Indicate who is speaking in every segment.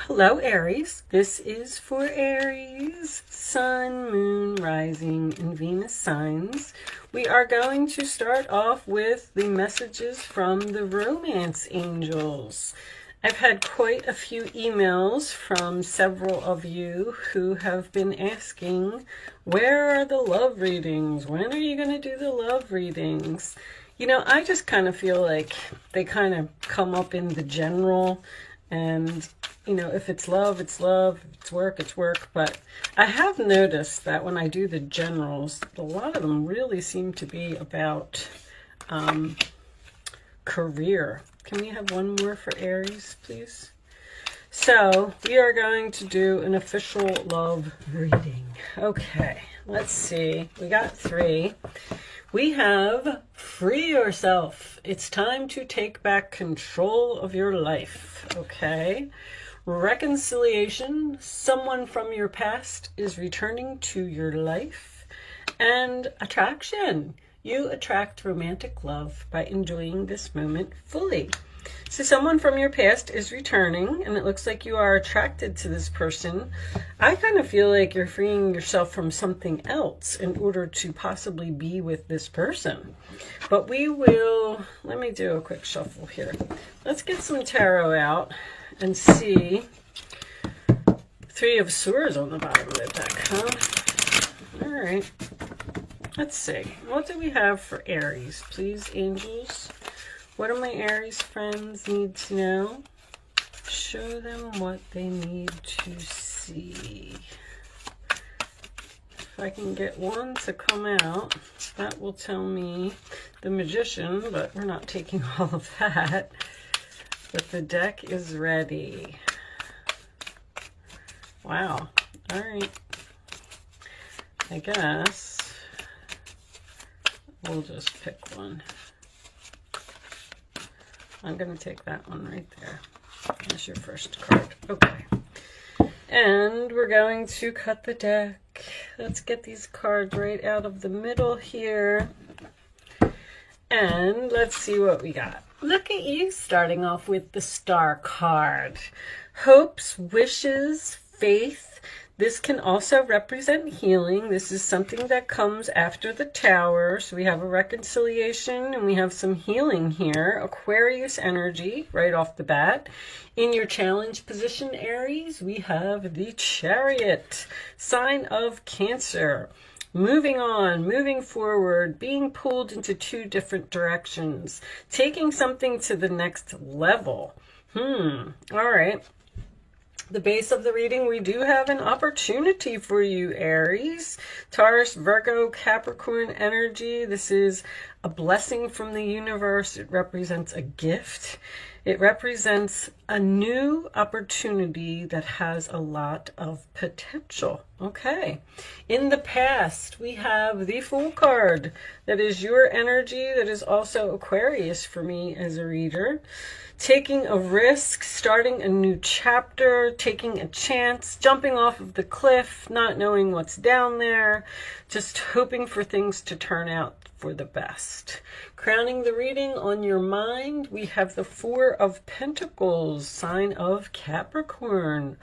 Speaker 1: Hello, Aries. This is for Aries, Sun, Moon, Rising, and Venus signs. We are going to start off with the messages from the romance angels. I've had quite a few emails from several of you who have been asking, where are the love readings? When are you going to do the love readings? You know, I just kind of feel like they kind of come up in the general, and you know, if it's love, it's love. If it's work, it's work. But I have noticed that when I do the generals, a lot of them really seem to be about career. Can we have one more for Aries, please? So we are going to do an official love reading. Okay, let's see. We got 3. We have free yourself. It's time to take back control of your life. Okay. Reconciliation. Someone from your past is returning to your life. And attraction. You attract romantic love by enjoying this moment fully. So someone from your past is returning, and it looks like you are attracted to this person. I kind of feel like you're freeing yourself from something else in order to possibly be with this person. But we will, let me do a quick shuffle here. Let's get some tarot out and see. 3 of Swords on the bottom of the deck, huh? All right. Let's see. What do we have for Aries? Please, angels. What do my Aries friends need to know? Show them what they need to see. If I can get one to come out, that will tell me the Magician, but we're not taking all of that. But the deck is ready. Wow. All right. I guess we'll just pick one. I'm going to take that one right there. That's your first card. Okay. And we're going to cut the deck. Let's get these cards right out of the middle here. And let's see what we got. Look at you starting off with the Star card. Hopes, wishes, faith. This can also represent healing. This is something that comes after the Tower. So we have a reconciliation and we have some healing here. Aquarius energy right off the bat. In your challenge position, Aries, we have the Chariot, sign of Cancer. Moving on, moving forward, being pulled into 2 different directions, taking something to the next level. All right. The base of the reading, we do have an opportunity for you, Aries. Taurus, Virgo, Capricorn energy. This is a blessing from the universe. It represents a gift. It represents a new opportunity that has a lot of potential. Okay. In the past, we have the Fool card. That is your energy. That is also Aquarius for me as a reader. Taking a risk, starting a new chapter, taking a chance, jumping off of the cliff, not knowing what's down there, just hoping for things to turn out for the best. Crowning the reading on your mind, we have the 4 of Pentacles, sign of Capricorn.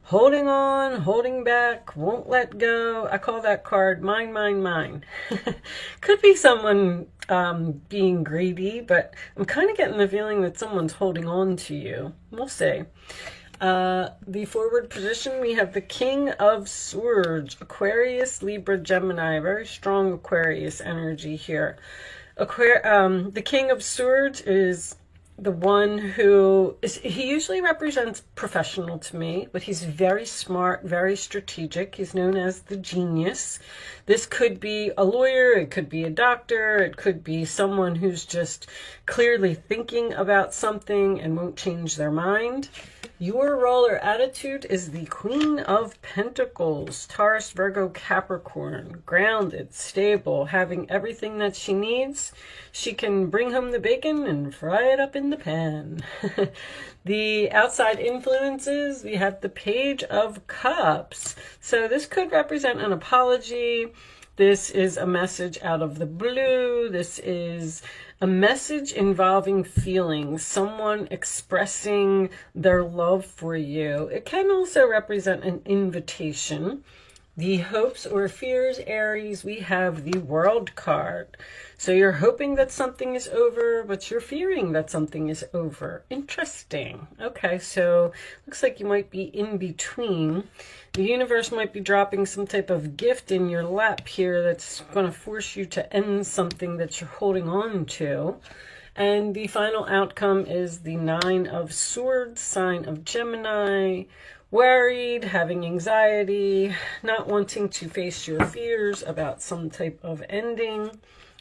Speaker 1: Holding on, holding back, won't let go. I call that card mine, mine, mine. Could be someone being greedy, but I'm kind of getting the feeling that someone's holding on to you. We'll see. The forward position, we have the King of Swords, Aquarius, Libra, Gemini. Very strong Aquarius energy here. The King of Swords is the one who is, he usually represents professional to me, but he's very smart, very strategic. He's known as the genius. This could be a lawyer, it could be a doctor, it could be someone who's just clearly thinking about something and won't change their mind. Your role or attitude is the Queen of Pentacles, Taurus, Virgo, Capricorn, grounded, stable, having everything that she needs. She can bring home the bacon and fry it up in the pan. The outside influences, we have the Page of Cups. So this could represent an apology. This is a message out of the blue. This is A message involving feelings, someone expressing their love for you. It can also represent an invitation. The hopes or fears, Aries, we have the World card. So you're hoping that something is over, but you're fearing that something is over. Interesting. Okay, so looks like you might be in between. The universe might be dropping some type of gift in your lap here that's going to force you to end something that you're holding on to. And the final outcome is the Nine of Swords, sign of Gemini. Worried, having anxiety, not wanting to face your fears about some type of ending.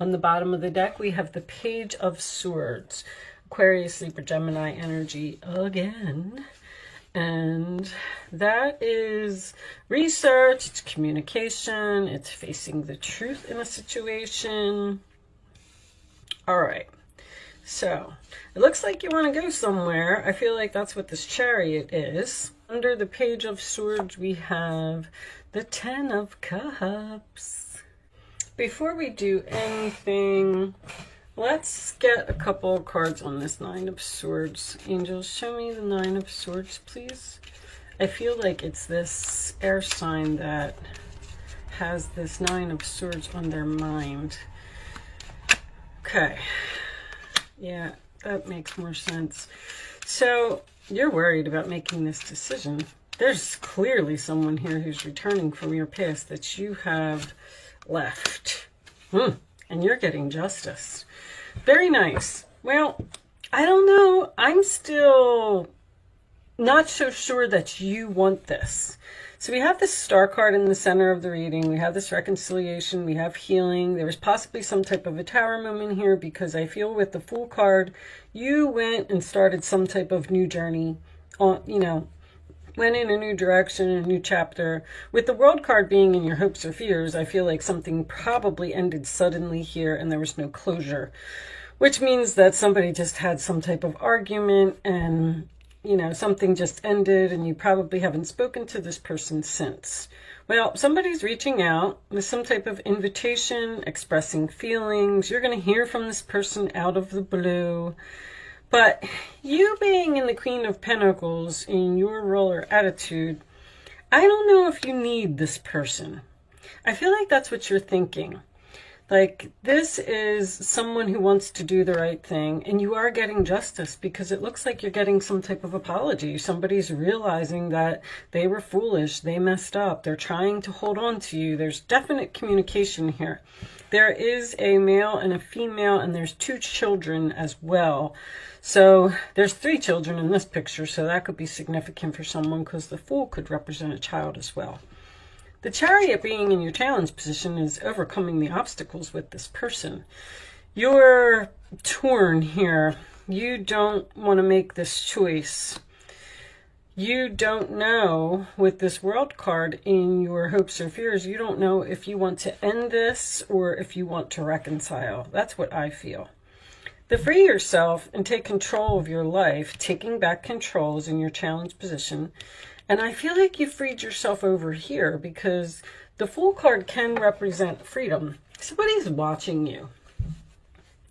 Speaker 1: On the bottom of the deck, we have the Page of Swords. Aquarius, Libra, Gemini energy again. And that is research, it's communication, it's facing the truth in a situation. All right. So, it looks like you want to go somewhere. I feel like that's what this Chariot is. Under the Page of Swords, we have the Ten of Cups. Before we do anything, let's get a couple of cards on this Nine of Swords. Angels, show me the Nine of Swords, please. I feel like it's this air sign that has this Nine of Swords on their mind. Okay. Yeah, that makes more sense. So, you're worried about making this decision. There's clearly someone here who's returning from your past that you have left. And you're getting justice. Very nice. Well, I don't know. I'm still not so sure that you want this. So we have this Star card in the center of the reading. We have this reconciliation. We have healing. There was possibly some type of a Tower moment here because I feel with the Fool card, you went and started some type of new journey. Went in a new direction, a new chapter. With the World card being in your hopes or fears, I feel like something probably ended suddenly here and there was no closure. Which means that somebody just had some type of argument and something just ended and you probably haven't spoken to this person since. Well, somebody's reaching out with some type of invitation, expressing feelings. You're going to hear from this person out of the blue. But you being in the Queen of Pentacles in your role or attitude, I don't know if you need this person. I feel like that's what you're thinking. Like, this is someone who wants to do the right thing, and you are getting justice because it looks like you're getting some type of apology. Somebody's realizing that they were foolish, they messed up, they're trying to hold on to you. There's definite communication here. There is a male and a female, and there's 2 children as well. So there's 3 children in this picture, so that could be significant for someone because the Fool could represent a child as well. The Chariot being in your challenge position is overcoming the obstacles with this person. You're torn here. You don't want to make this choice. You don't know, with this World card in your hopes or fears, you don't know if you want to end this or if you want to reconcile. That's what I feel. To free yourself and take control of your life, taking back control is in your challenge position. And I feel like you freed yourself over here because the Fool card can represent freedom. Somebody's watching you.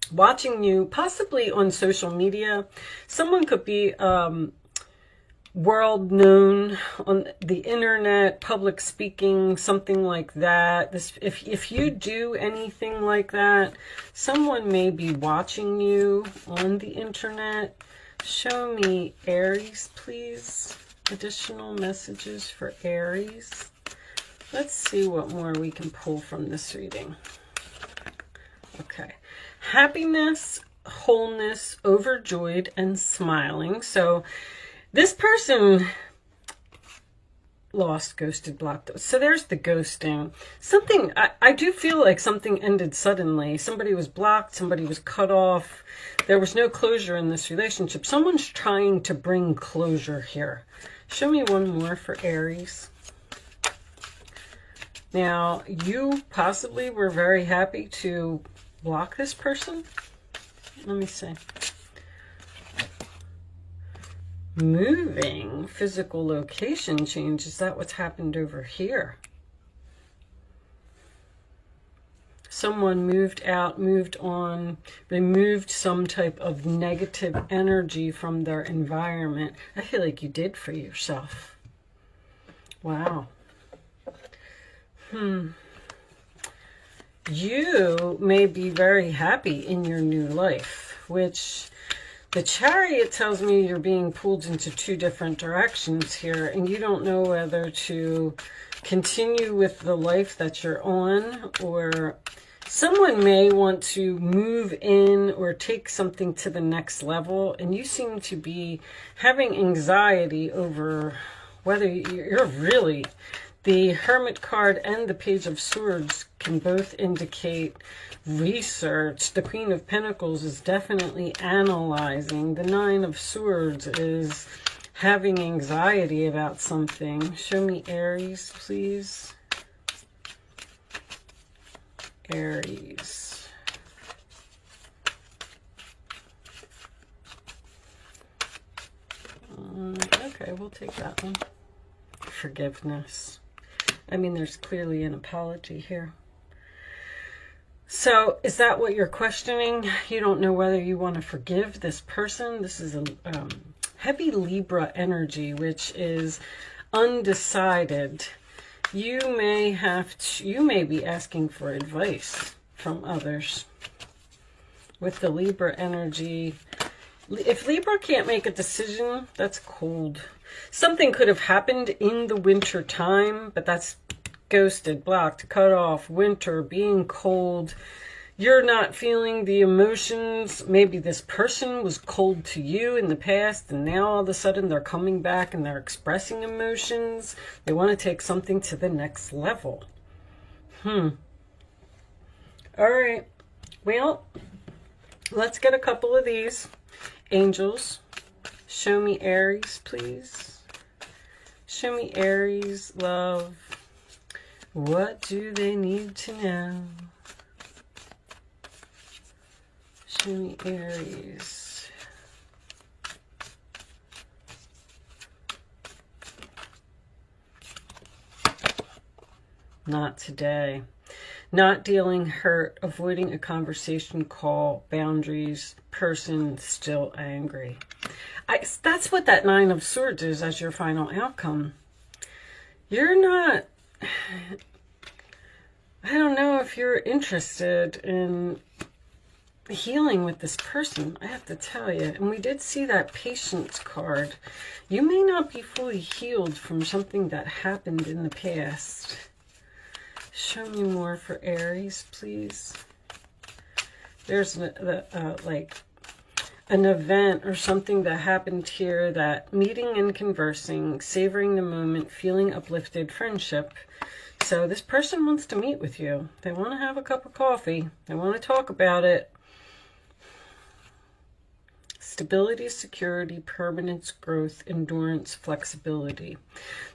Speaker 1: Watching you, possibly on social media. Someone could be world known on the internet, public speaking, something like that. If you do anything like that, someone may be watching you on the internet. Show me Aries, please. Additional messages for Aries. Let's see what more we can pull from this reading. Okay. Happiness, wholeness, overjoyed, and smiling. So this person lost, ghosted, blocked. So there's the ghosting. Something, I do feel like something ended suddenly. Somebody was blocked, somebody was cut off. There was no closure in this relationship. Someone's trying to bring closure here. Show me one more for Aries. Now, you possibly were very happy to block this person. Let me see. Moving, physical location change. Is that what's happened over here? Someone moved out, moved on, removed some type of negative energy from their environment. I feel like you did for yourself. Wow. You may be very happy in your new life, which the Chariot tells me you're being pulled into two different directions here, and you don't know whether to continue with the life that you're on, or someone may want to move in or take something to the next level, and you seem to be having anxiety over whether you're really... The Hermit card and the Page of Swords can both indicate research. The Queen of Pentacles is definitely analyzing. The Nine of Swords is having anxiety about something. Show me Aries, please. Aries. Okay, we'll take that one. Forgiveness. I mean, there's clearly an apology here. So, is that what you're questioning? You don't know whether you want to forgive this person. This is a heavy Libra energy, which is undecided. You may be asking for advice from others. With the Libra energy, if Libra can't make a decision, that's cold. Something could have happened in the winter time, but that's ghosted, blocked, cut off, winter, being cold. You're not feeling the emotions. Maybe this person was cold to you in the past, and now all of a sudden they're coming back and they're expressing emotions. They want to take something to the next level. All right. Well, let's get a couple of these. Angels, show me Aries, please. Show me Aries, love. What do they need to know? Show me Aries. Not today. Not dealing, hurt, avoiding a conversation, call, boundaries, person still angry. That's what that Nine of Swords is as your final outcome. You're not... I don't know if you're interested in healing with this person, I have to tell you. And we did see that Patience card. You may not be fully healed from something that happened in the past. Show me more for Aries, please. There's like an event or something that happened here, that meeting and conversing, savoring the moment, feeling uplifted, friendship. So this person wants to meet with you. They want to have a cup of coffee. They want to talk about it. Stability, security, permanence, growth, endurance, flexibility.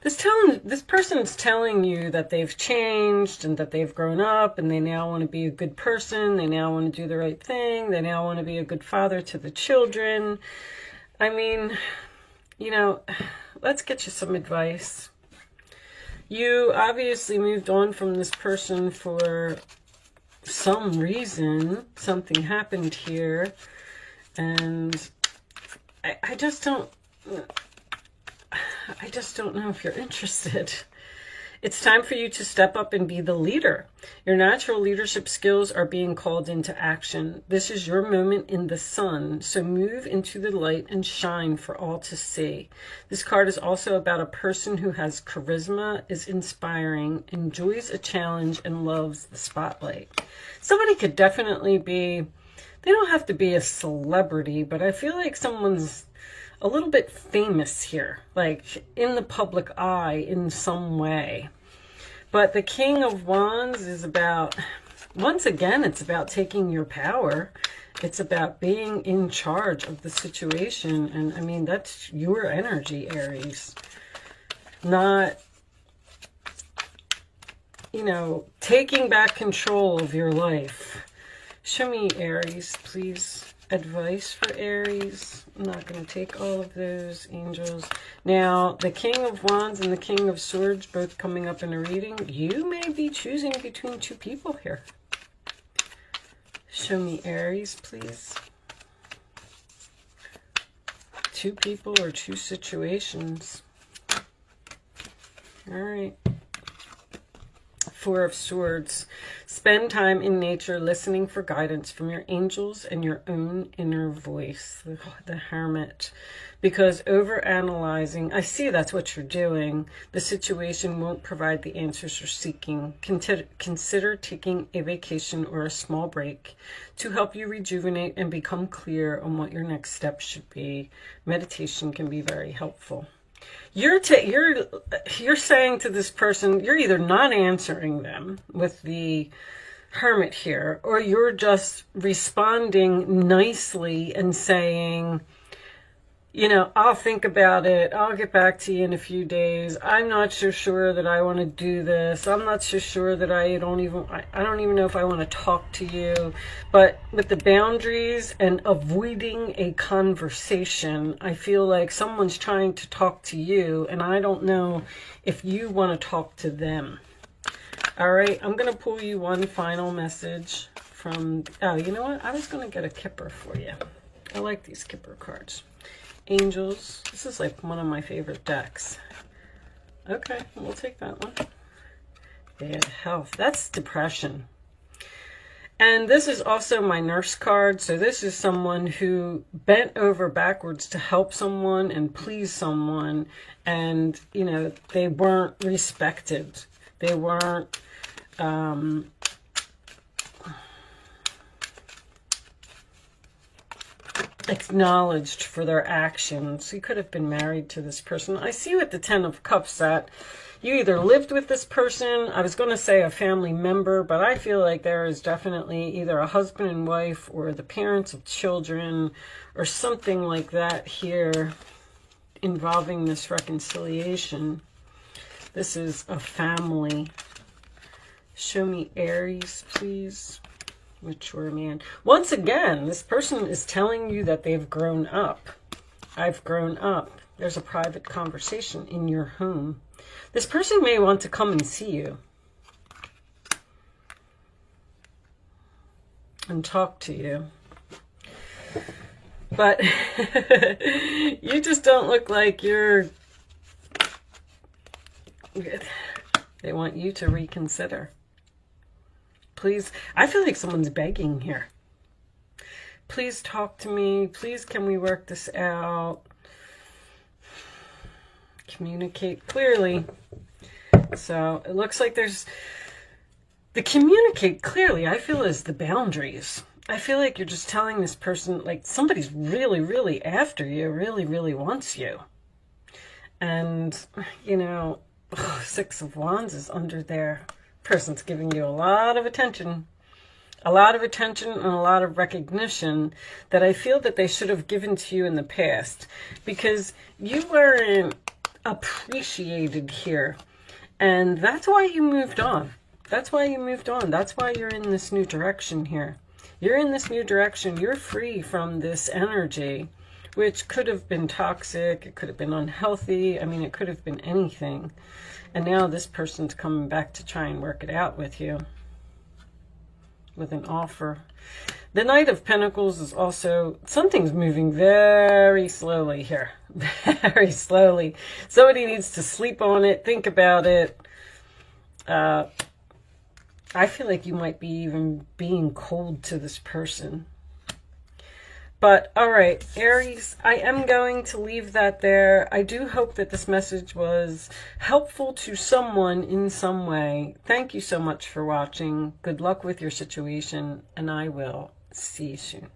Speaker 1: This person's telling you that they've changed and that they've grown up and they now want to be a good person. They now want to do the right thing. They now want to be a good father to the children. I mean, you know, let's get you some advice. You obviously moved on from this person for some reason. Something happened here. And I just don't know if you're interested. It's time for you to step up and be the leader. Your natural leadership skills are being called into action. This is your moment in the sun, so move into the light and shine for all to see. This card is also about a person who has charisma, is inspiring, enjoys a challenge, and loves the spotlight. Somebody could definitely be... They don't have to be a celebrity, but I feel like someone's a little bit famous here, like in the public eye in some way. But the King of Wands is about, once again, it's about taking your power. It's about being in charge of the situation. And I mean, that's your energy, Aries. Not, you know, taking back control of your life. Show me Aries, please. Advice for Aries. I'm not going to take all of those, angels. Now, the King of Wands and the King of Swords both coming up in a reading. You may be choosing between two people here. Show me Aries, please. 2 people or 2 situations. All right. 4 of Swords. Spend time in nature listening for guidance from your angels and your own inner voice, the Hermit. Because overanalyzing, I see that's what you're doing. The situation won't provide the answers you're seeking. Consider taking a vacation or a small break to help you rejuvenate and become clear on what your next step should be. Meditation can be very helpful. You're saying to this person, you're either not answering them with the Hermit here, or you're just responding nicely and saying, you know, I'll think about it. I'll get back to you in a few days. I'm not so sure that I want to do this. I'm not so sure that I don't even know if I want to talk to you. But with the boundaries and avoiding a conversation, I feel like someone's trying to talk to you, and I don't know if you want to talk to them. All right, I'm going to pull you one final message from, oh, you know what? I was going to get a Kipper for you. I like these Kipper cards. Angels. This is like one of my favorite decks. Okay, we'll take that one. Bad health. That's depression. And this is also my Nurse card. So this is someone who bent over backwards to help someone and please someone. And, you know, they weren't respected. They weren't acknowledged for their actions. You could have been married to this person. I see with the 10 of Cups that you either lived with this person, I was going to say a family member, but I feel like there is definitely either a husband and wife or the parents of children or something like that here involving this reconciliation. This is a family. Show me Aries, please. Mature man. Once again, this person is telling you that they've grown up. I've grown up. There's a private conversation in your home. This person may want to come and see you and talk to you. But you just don't look like you're... They want you to reconsider. Please, I feel like someone's begging here. Please talk to me. Please, can we work this out? Communicate clearly. So it looks like there's the communicate clearly, I feel, is the boundaries. I feel like you're just telling this person, like, somebody's really, really after you, really, really wants you. And, you know, 6 of Wands is under there. Person's giving you a lot of attention and a lot of recognition that I feel that they should have given to you in the past, because you weren't appreciated here, and that's why you moved on. That's why you moved on. That's why you're in this new direction here. You're in this new direction. You're free from this energy, which could have been toxic. It could have been unhealthy. I mean, it could have been anything. And now this person's coming back to try and work it out with you with an offer. The Knight of Pentacles is also, something's moving very slowly here. Very slowly. Somebody needs to sleep on it, think about it. I feel like you might be even being cold to this person. But, all right, Aries, I am going to leave that there. I do hope that this message was helpful to someone in some way. Thank you so much for watching. Good luck with your situation, and I will see you soon.